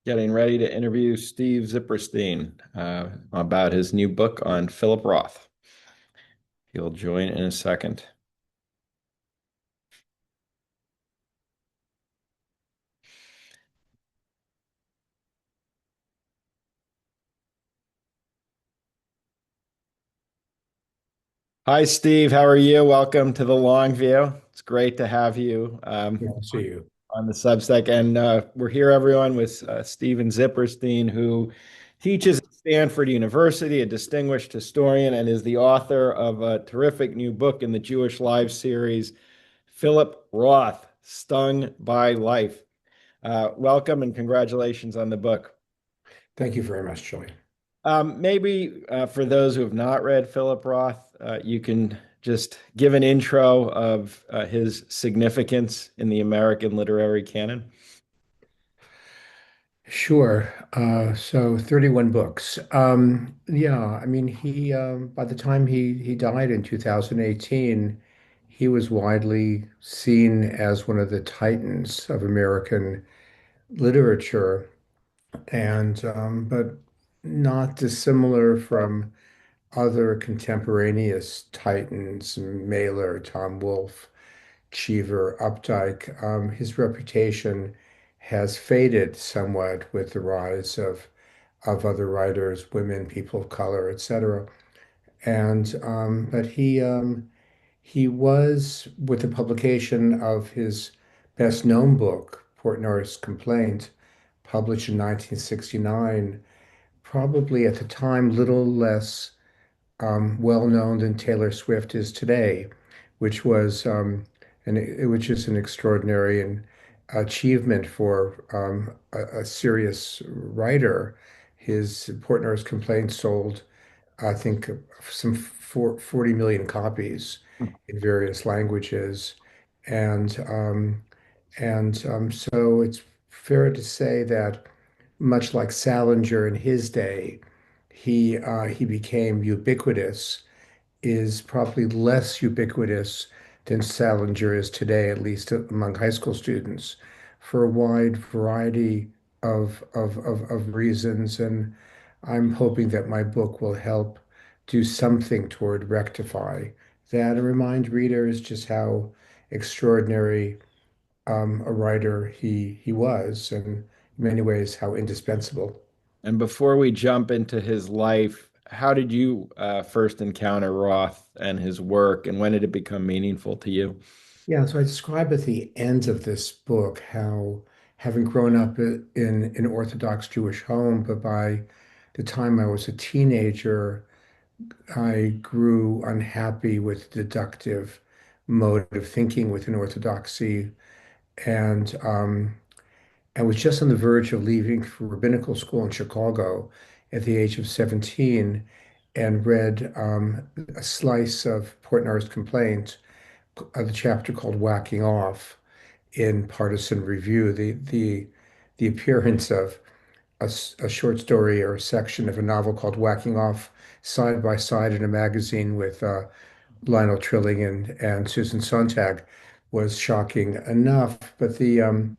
Getting ready to interview Steve Zipperstein about his new book on Philip Roth. He'll join in a second. Hi, Steve. How are you? Welcome to the Long View. It's great to have you Good to see you. on the Substack. And we're here, everyone, with Steven Zipperstein, who teaches at Stanford University, a distinguished historian, and is the author of a terrific new book in the Jewish Lives series, Philip Roth, Stung by Life. Welcome and congratulations on the book. Thank you very much, Julie. Maybe for those who have not read Philip Roth, you can just give an intro of his significance in the American literary canon. Sure. So 31 books. Yeah, I mean, he by the time he died in 2018, he was widely seen as one of the titans of American literature, and but not dissimilar from other contemporaneous titans, Mailer, Tom Wolfe, Cheever, Updike. His reputation has faded somewhat with the rise of other writers, women, people of color, etc. And but he was, with the publication of his best known book, Portnoy's Complaint, published in 1969, probably at the time little less well known than Taylor Swift is today, which was which is an extraordinary achievement for a serious writer. His Portnoy's Complaint sold, I think, 40 million copies in various languages, and so it's fair to say that, much like Salinger in his day, he became ubiquitous, is probably less ubiquitous than Salinger is today, at least among high school students, for a wide variety of reasons. And I'm hoping that my book will help do something toward rectify that and remind readers just how extraordinary a writer he was, and in many ways how indispensable. And before we jump into his life, how did you first encounter Roth and his work, and when did it become meaningful to you? Yeah, so I describe at the end of this book how, having grown up in an Orthodox Jewish home, but by the time I was a teenager, I grew unhappy with deductive mode of thinking within Orthodoxy, and I was just on the verge of leaving for rabbinical school in Chicago at the age of 17, and read a slice of Portnoy's Complaint, the chapter called Whacking Off, in Partisan Review, the appearance of a short story or a section of a novel called Whacking Off side by side in a magazine with Lionel Trilling and Susan Sontag was shocking enough. But the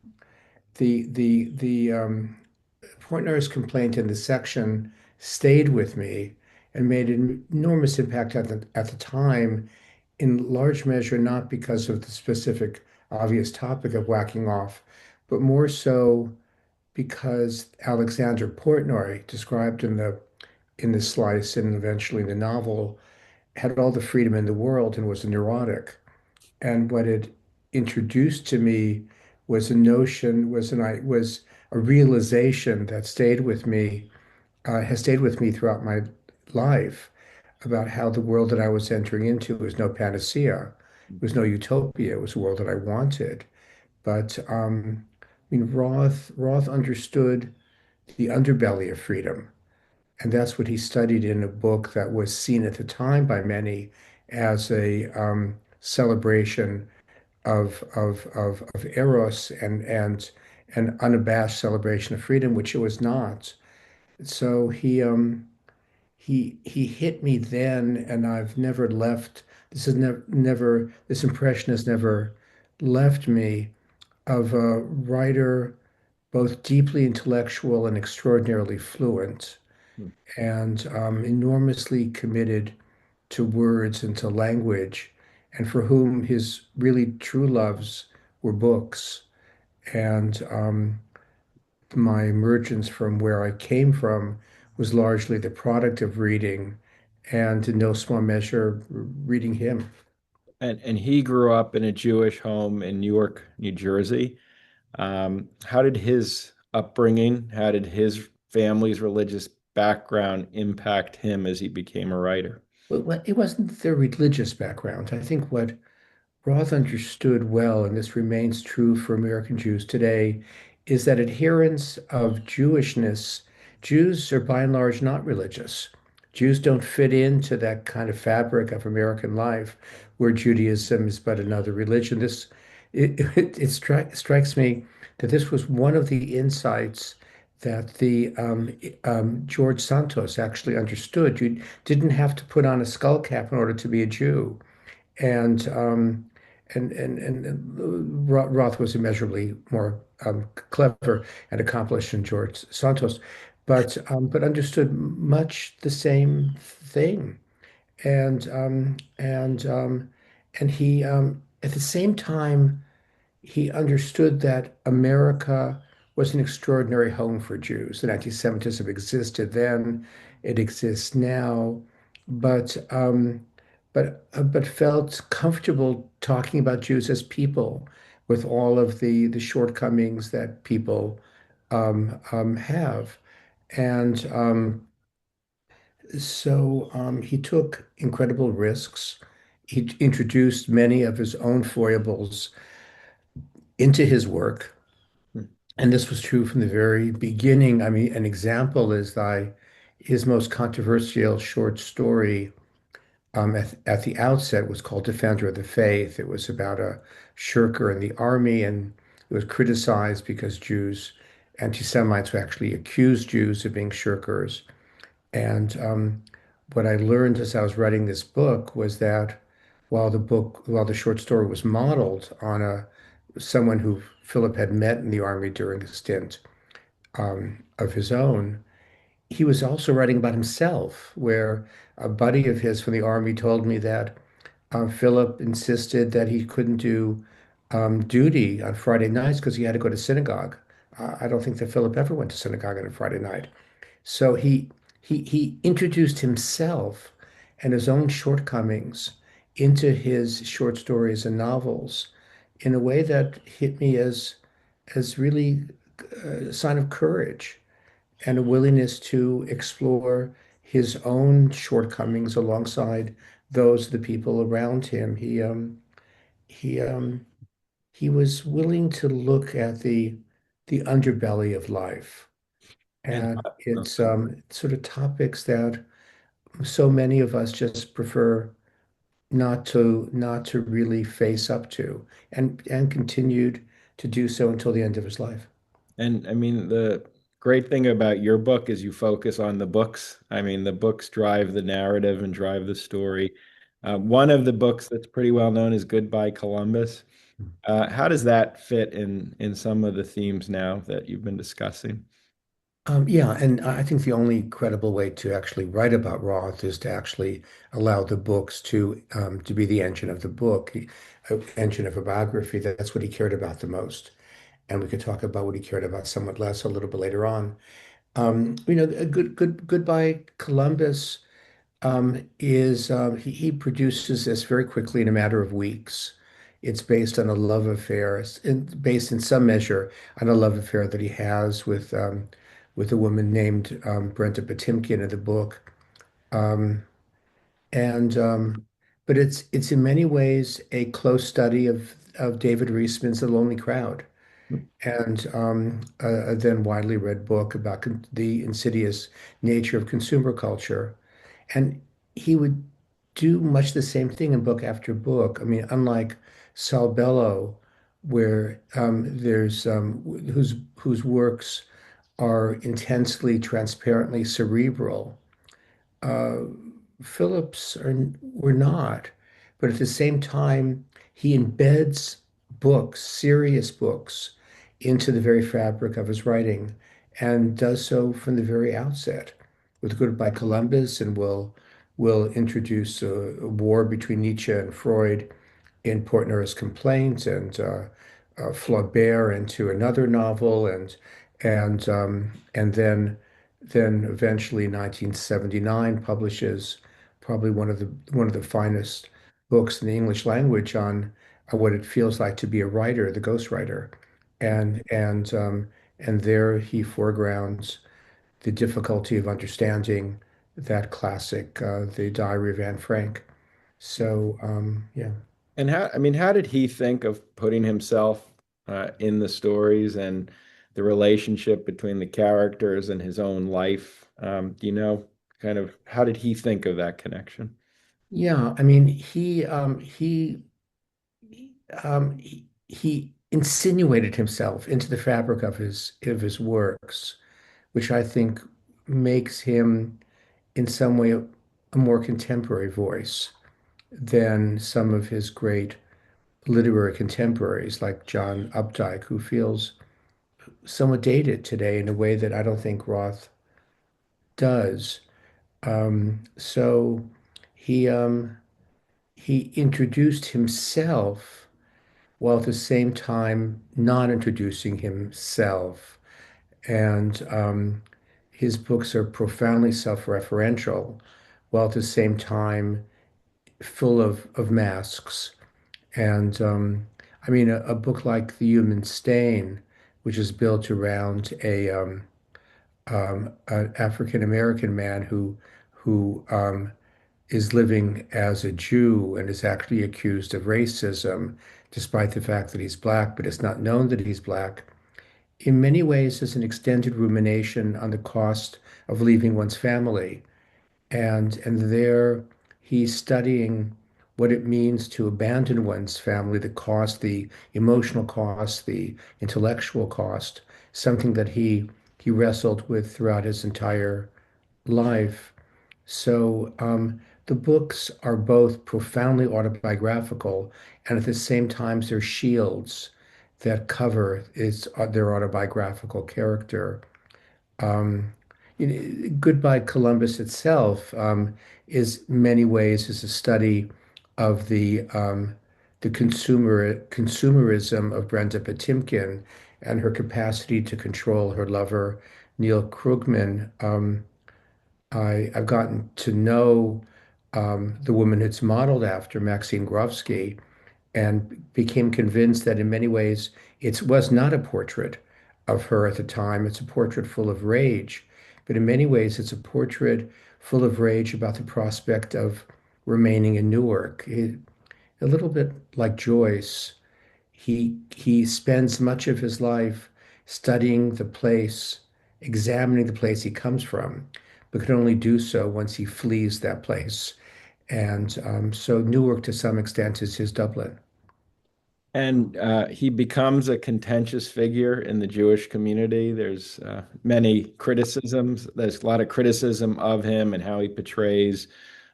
Portnoy's Complaint in the section stayed with me and made an enormous impact at the time, in large measure not because of the specific obvious topic of whacking off, but more so because Alexander Portnoy, described in the slice and eventually in the novel, had all the freedom in the world and was a neurotic. And what it introduced to me was a notion, was a realization that stayed with me, has stayed with me throughout my life, about how the world that I was entering into was no panacea, it was no utopia, it was a world that I wanted. But I mean, Roth understood the underbelly of freedom, and that's what he studied in a book that was seen at the time by many as a celebration of eros and an unabashed celebration of freedom, which it was not. So he hit me then, and I've never left. This is never this impression has never left me, of a writer both deeply intellectual and extraordinarily fluent, Hmm. and enormously committed to words and to language, and for whom his really true loves were books. And my emergence from where I came from was largely the product of reading, and in no small measure, reading him. And he grew up in a Jewish home in Newark, New Jersey. How did his upbringing, how did his family's religious background impact him as he became a writer? Well, it wasn't their religious background. I think what Roth understood well, and this remains true for American Jews today, is that adherents of Jewishness, Jews are by and large not religious. Jews don't fit into that kind of fabric of American life where Judaism is but another religion. It strikes me that this was one of the insights that the George Santos actually understood. You didn't have to put on a skull cap in order to be a Jew. And Roth was immeasurably more clever and accomplished than George Santos, but understood much the same thing. And he at the same time he understood that America was an extraordinary home for Jews. That anti-Semitism existed then, it exists now, but but felt comfortable talking about Jews as people with all of the shortcomings that people have. And he took incredible risks. He introduced many of his own foibles into his work. Hmm. And this was true from the very beginning. I mean, an example is his most controversial short story at the outset was called Defender of the Faith. It was about a shirker in the army, and it was criticized because anti-Semites who actually accused Jews of being shirkers. And what I learned as I was writing this book was that while the short story was modeled on someone who Philip had met in the army during a stint of his own, he was also writing about himself, where a buddy of his from the army told me that Philip insisted that he couldn't do duty on Friday nights because he had to go to synagogue. I don't think that Philip ever went to synagogue on a Friday night. So he introduced himself and his own shortcomings into his short stories and novels in a way that hit me as really a sign of courage and a willingness to explore his own shortcomings alongside those of the people around him. He he was willing to look at the underbelly of life, And and it's sort of topics that so many of us just prefer not to really face up to, and continued to do so until the end of his life. And I mean, the great thing about your book is you focus on the books. I mean, the books drive the narrative and drive the story. One of the books that's pretty well known is Goodbye Columbus. How does that fit in some of the themes now that you've been discussing? Yeah, and I think the only credible way to actually write about Roth is to actually allow the books to be the engine of the book, engine of a biography. That's what he cared about the most, and we could talk about what he cared about somewhat less a little bit later on. A Goodbye Columbus he produces this very quickly in a matter of weeks. It's based on a love affair, based in some measure on a love affair that he has with a woman named Brenta Potemkin in the book. Um, and but it's in many ways a close study of David Reisman's The Lonely Crowd, and a then widely read book about the insidious nature of consumer culture. And he would do much the same thing in book after book. I mean, unlike Saul Bellow, where there's whose works are intensely, transparently cerebral, uh, Phillips were not. But at the same time, he embeds books, serious books, into the very fabric of his writing and does so from the very outset with Goodbye Columbus and will introduce a war between Nietzsche and Freud in Portneur's Complaint and Flaubert into another novel and then eventually 1979 publishes probably one of the finest books in the English language on what it feels like to be a writer, the ghostwriter, and there he foregrounds the difficulty of understanding that classic, The Diary of Anne Frank. So yeah. And I mean, how did he think of putting himself in the stories and the relationship between the characters and his own life? Do you know kind of how did he think of that connection? Yeah, I mean, he insinuated himself into the fabric of his works, which I think makes him in some way a more contemporary voice than some of his great literary contemporaries like John Updike, who feels somewhat dated today in a way that I don't think Roth does. So he he introduced himself while at the same time not introducing himself. And his books are profoundly self-referential, while at the same time full of masks. And I mean, a book like The Human Stain, which is built around an African American man who is living as a Jew and is actually accused of racism, despite the fact that he's black, but it's not known that he's black. In many ways, is an extended rumination on the cost of leaving one's family. And there he's studying what it means to abandon one's family, the cost, the emotional cost, the intellectual cost, something that he wrestled with throughout his entire life. So the books are both profoundly autobiographical, and at the same time, they're shields that cover their autobiographical character. Um, Goodbye Columbus itself is many ways is a study of the consumerism of Brenda Patimkin and her capacity to control her lover Neil Krugman. I've gotten to know the woman it's modeled after, Maxine Grovsky, and became convinced that in many ways it was not a portrait of her at the time. It's a portrait full of rage, but in many ways it's a portrait full of rage about the prospect of remaining in Newark. A little bit like Joyce, he spends much of his life studying the place, examining the place he comes from, but can only do so once he flees that place. And so Newark, to some extent, is his Dublin. And he becomes a contentious figure in the Jewish community. There's many criticisms. There's a lot of criticism of him and how he portrays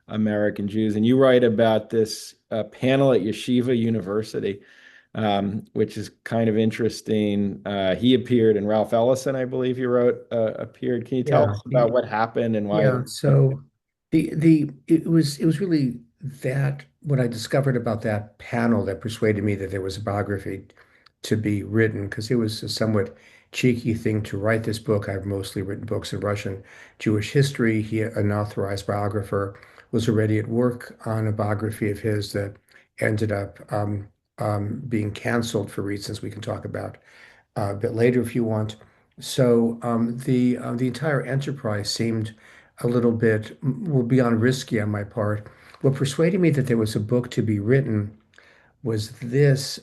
American Jews. And you write about this panel at Yeshiva University, which is kind of interesting. He appeared, and Ralph Ellison, I believe you wrote, appeared. Can you tell Yeah, us about what happened and why? yeah. So it was really that what I discovered about that panel that persuaded me that there was a biography to be written because it was a somewhat cheeky thing to write this book. I've mostly written books in Russian Jewish history. He, an authorized biographer, was already at work on a biography of his that ended up being canceled for reasons we can talk about a bit later if you want. So the entire enterprise seemed a little bit well beyond risky on my part. What persuaded me that there was a book to be written was this.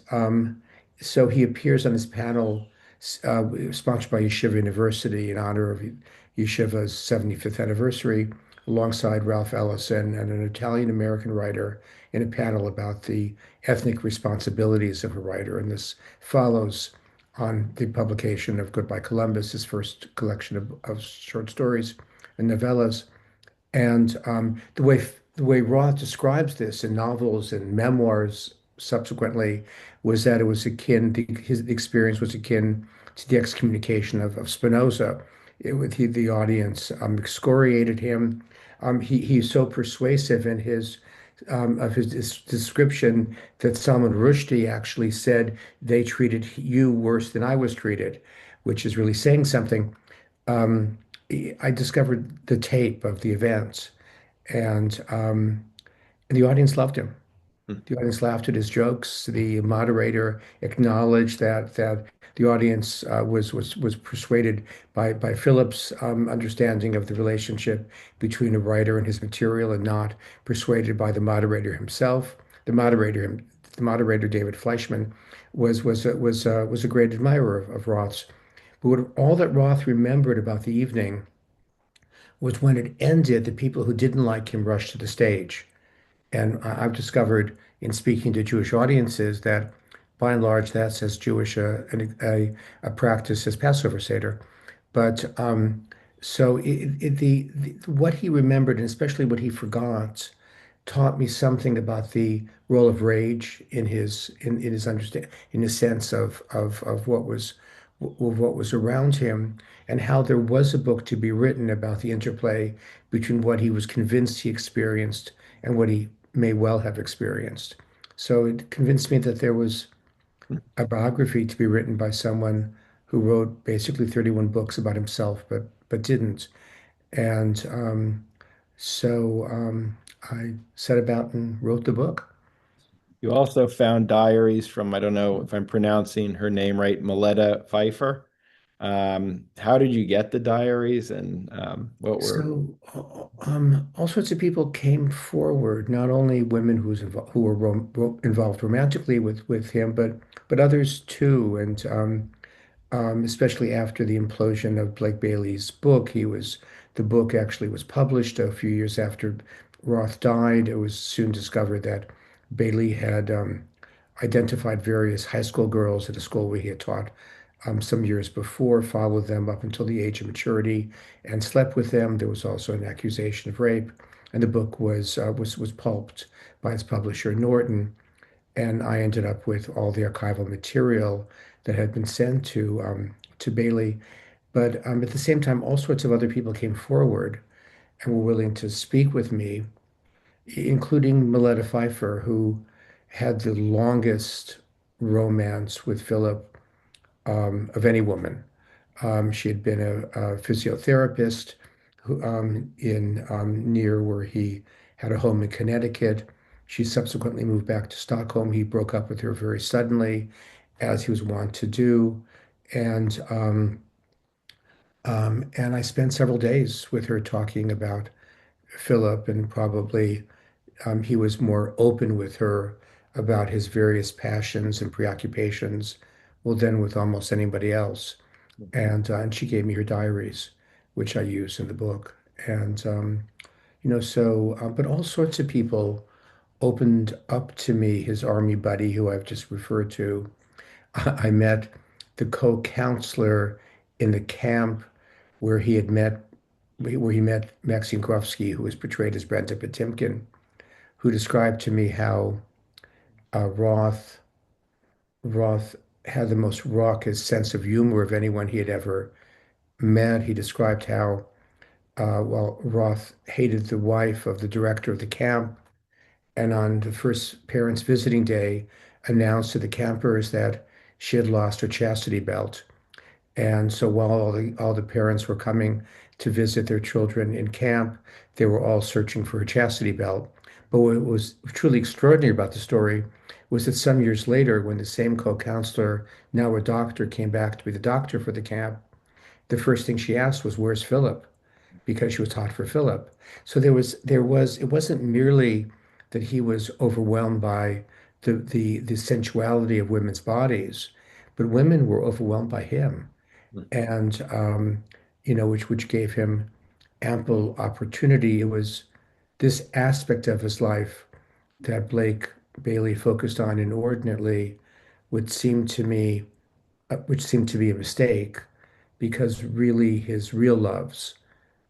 So he appears on this panel sponsored by Yeshiva University in honor of Yeshiva's 75th anniversary, alongside Ralph Ellison and an Italian-American writer in a panel about the ethnic responsibilities of a writer. And this follows on the publication of Goodbye Columbus, his first collection of short stories and novellas. And the way Roth describes this in novels and memoirs subsequently was that it was akin, his experience was akin to the excommunication of Spinoza. The audience excoriated him. He's so persuasive in his of his description that Salman Rushdie actually said they treated you worse than I was treated, which is really saying something. Um, I discovered the tape of the events, and the audience loved him. The audience laughed at his jokes. The moderator acknowledged that the audience was persuaded by Philip's understanding of the relationship between a writer and his material, and not persuaded by the moderator himself. The moderator, the moderator David Fleischman, was a great admirer of Roth's. But all that Roth remembered about the evening was when it ended, the people who didn't like him rushed to the stage. And I've discovered in speaking to Jewish audiences that by and large, that's as Jewish a practice as Passover Seder. But so what he remembered, and especially what he forgot, taught me something about the role of rage in his understand in his sense of what was around him, and how there was a book to be written about the interplay between what he was convinced he experienced and what he may well have experienced. So it convinced me that there was a biography to be written by someone who wrote basically 31 books about himself, but didn't. And I set about and wrote the book. You also found diaries from, I don't know if I'm pronouncing her name right, Miletta Pfeiffer. How did you get the diaries and what were? So all sorts of people came forward, not only women who were involved romantically with him, but others too. And especially after the implosion of Blake Bailey's book. The book actually was published a few years after Roth died. It was soon discovered that Bailey had identified various high school girls at a school where he had taught some years before, followed them up until the age of maturity, and slept with them. There was also an accusation of rape, and the book was pulped by its publisher Norton. And I ended up with all the archival material that had been sent to Bailey. But at the same time, all sorts of other people came forward and were willing to speak with me, including Miletta Pfeiffer, who had the longest romance with Philip of any woman. She had been a physiotherapist in near where he had a home in Connecticut. She subsequently moved back to Stockholm. He broke up with her very suddenly, as he was wont to do, and and I spent several days with her talking about Philip, and probably he was more open with her about his various passions and preoccupations, well, than with almost anybody else. And she gave me her diaries, which I use in the book. And but all sorts of people opened up to me. His army buddy, who I've just referred to, I met the co-counselor in the camp where he met Maxine Krofsky, who was portrayed as Brenda Potemkin, who described to me how uh, Roth Roth had the most raucous sense of humor of anyone he had ever met. He described how Roth hated the wife of the director of the camp, and on the first parents' visiting day, announced to the campers that she had lost her chastity belt. And so while all the parents were coming to visit their children in camp, they were all searching for her chastity belt. But what was truly extraordinary about the story was that some years later, when the same co-counselor, now a doctor, came back to be the doctor for the camp, the first thing she asked was, "Where's Philip?" Because she was hot for Philip. So it wasn't merely that he was overwhelmed by the sensuality of women's bodies, but women were overwhelmed by him, and which gave him ample opportunity. It was this aspect of his life that Blake Bailey focused on inordinately, which seemed to me, which seemed to be a mistake, because really his real loves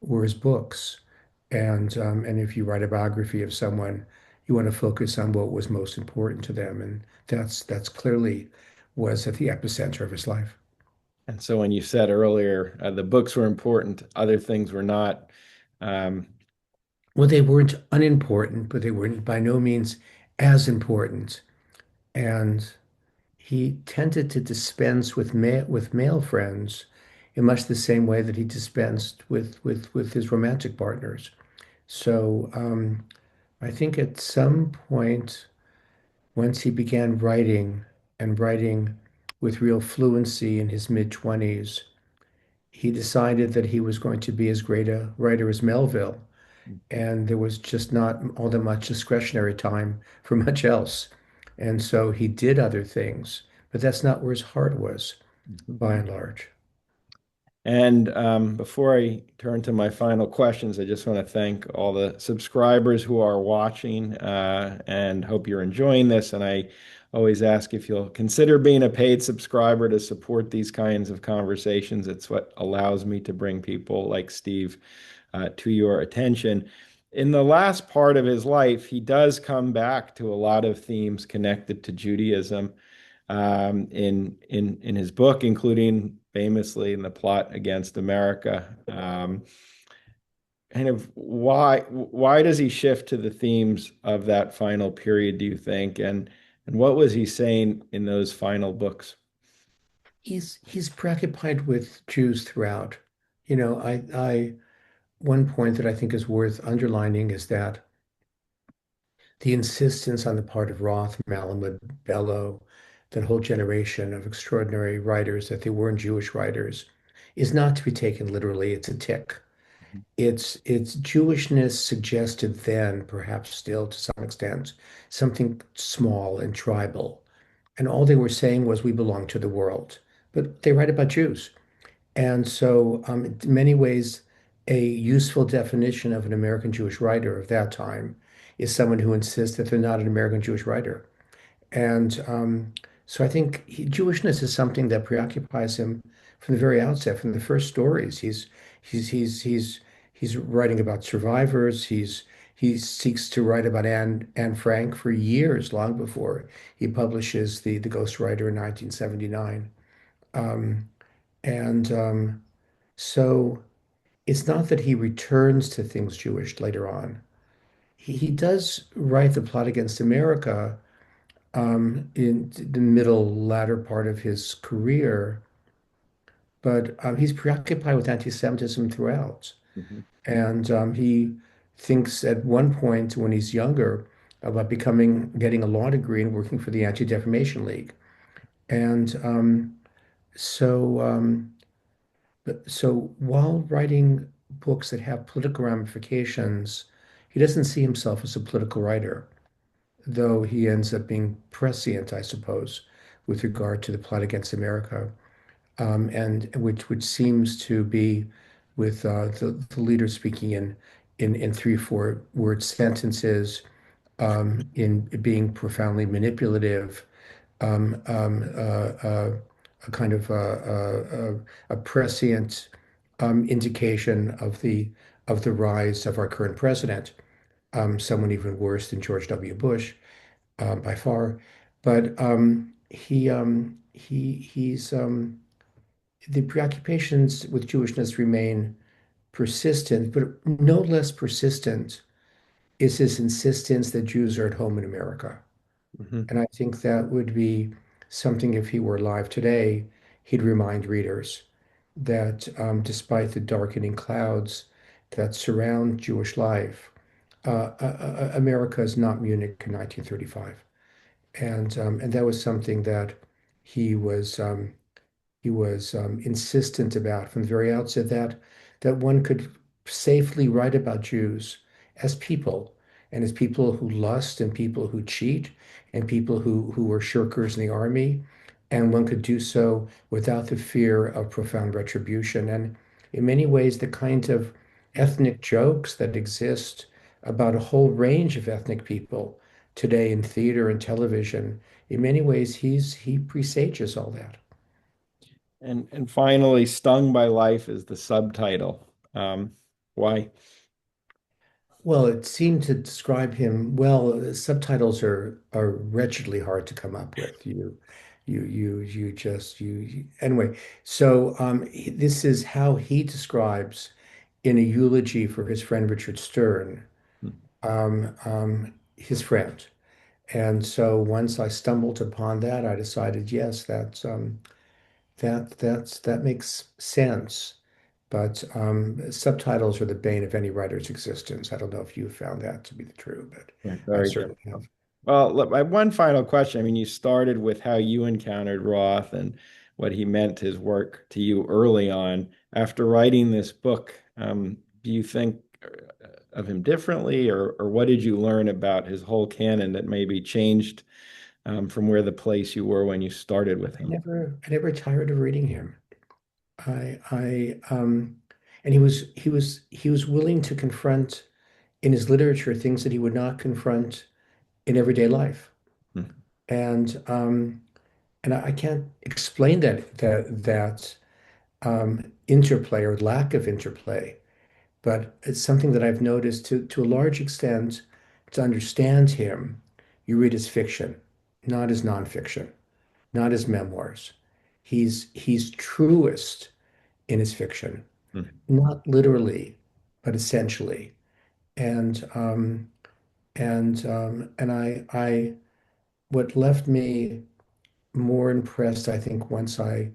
were his books. And if you write a biography of someone, You want to focus on what was most important to them, and that's clearly was at the epicenter of his life. And so when you said earlier, the books were important, other things were not. Um, Well, they weren't unimportant, but they were by no means as important. And he tended to dispense with male friends in much the same way that he dispensed with his romantic partners. So I think at some point, once he began writing and writing with real fluency in his mid-20s, he decided that he was going to be as great a writer as Melville. And there was just not all that much discretionary time for much else. And so he did other things, but that's not where his heart was, by and large. And before I turn to my final questions, I just want to thank all the subscribers who are watching and hope you're enjoying this. And I always ask if you'll consider being a paid subscriber to support these kinds of conversations. It's what allows me to bring people like Steve to your attention. In the last part of his life, he does come back to a lot of themes connected to Judaism in his book, including famously in the plot against America. Kind of why does he shift to the themes of that final period, do you think? And what was he saying in those final books? He's preoccupied with Jews throughout. I one point that I think is worth underlining is that the insistence on the part of Roth, Malamud, Bellow, that whole generation of extraordinary writers that they weren't Jewish writers is not to be taken literally. It's a tick. It's Jewishness suggested then, perhaps still to some extent, something small and tribal. And all they were saying was we belong to the world. But they write about Jews. And so, in many ways, a useful definition of an American Jewish writer of that time is someone who insists that they're not an American Jewish writer. And so I think Jewishness is something that preoccupies him from the very outset, from the first stories. He's he's he's he's writing about survivors. He seeks to write about Anne Frank for years, long before he publishes the Ghost Writer in 1979. Um, and so it's not that he returns to things Jewish later on. He does write the plot against America in the middle latter part of his career, but he's preoccupied with anti-Semitism throughout. Mhm. And he thinks at one point when he's younger about getting a law degree and working for the Anti-Defamation League. And so, so while writing books that have political ramifications, he doesn't see himself as a political writer, though he ends up being prescient, I suppose, with regard to the plot against America, and which seems to be with the leader speaking in 3 or 4 word sentences, in being profoundly manipulative, um, um, uh, uh, a kind of a prescient indication of the rise of our current president, someone even worse than George W. Bush by far. But he's the preoccupations with Jewishness remain persistent, but no less persistent is his insistence that Jews are at home in America. Mhm. And I think that would be something, if he were alive today, he'd remind readers that despite the darkening clouds that surround Jewish life, America is not Munich in 1935. And that was something that he was insistent about from the very outset, that one could safely write about Jews as people, and as people who lust and people who cheat and people who were shirkers in the army, and one could do so without the fear of profound retribution. And in many ways, the kind of ethnic jokes that exist about a whole range of ethnic people today in theater and television, in many ways, he presages all that. And finally, Stung by Life is the subtitle. Why? Well, it seemed to describe him well. Subtitles are wretchedly hard to come up with. You just anyway. So this is how he describes in a eulogy for his friend Richard Stern, his friend. And so once I stumbled upon that, I decided, yes, that makes sense. But subtitles are the bane of any writer's existence. I don't know if you found that to be the true, but Yeah, I very certainly difficult. have. Well, look, my one final question. I mean, you started with how you encountered Roth and what he meant his work to you early on. After writing this book, do you think of him differently, or what did you learn about his whole canon that maybe changed from where the place you were when you started with him? I never tired of reading him. And he was willing to confront in his literature things that he would not confront in everyday life. Hmm. And I can't explain that interplay or lack of interplay, but it's something that I've noticed to a large extent. To understand him, you read his fiction, not his nonfiction, not his memoirs. He's truest in his fiction, Hmm. not literally, but essentially. And I what left me more impressed, I think, once I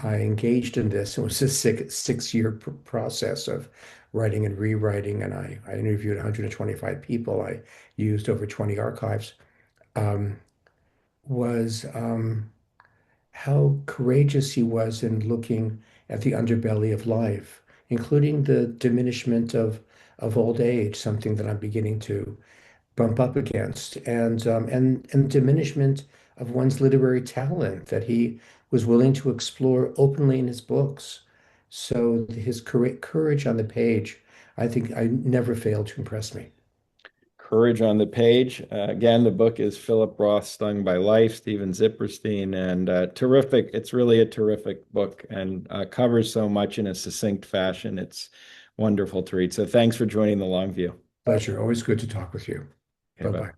engaged in this, it was a six-year process of writing and rewriting, and I interviewed 125 people. I used over 20 archives. Um, was how courageous he was in looking at the underbelly of life, including the diminishment of old age, something that I'm beginning to bump up against, and diminishment of one's literary talent that he was willing to explore openly in his books. So his courage on the page, I think I never failed to impress me. Courage on the Page. Again, the book is Philip Roth, Stung by Life, Steven Zipperstein, and terrific. It's really a terrific book and covers so much in a succinct fashion. It's wonderful to read. So thanks for joining the long view. Pleasure. Always good to talk with you. Okay, bye. Bye-bye.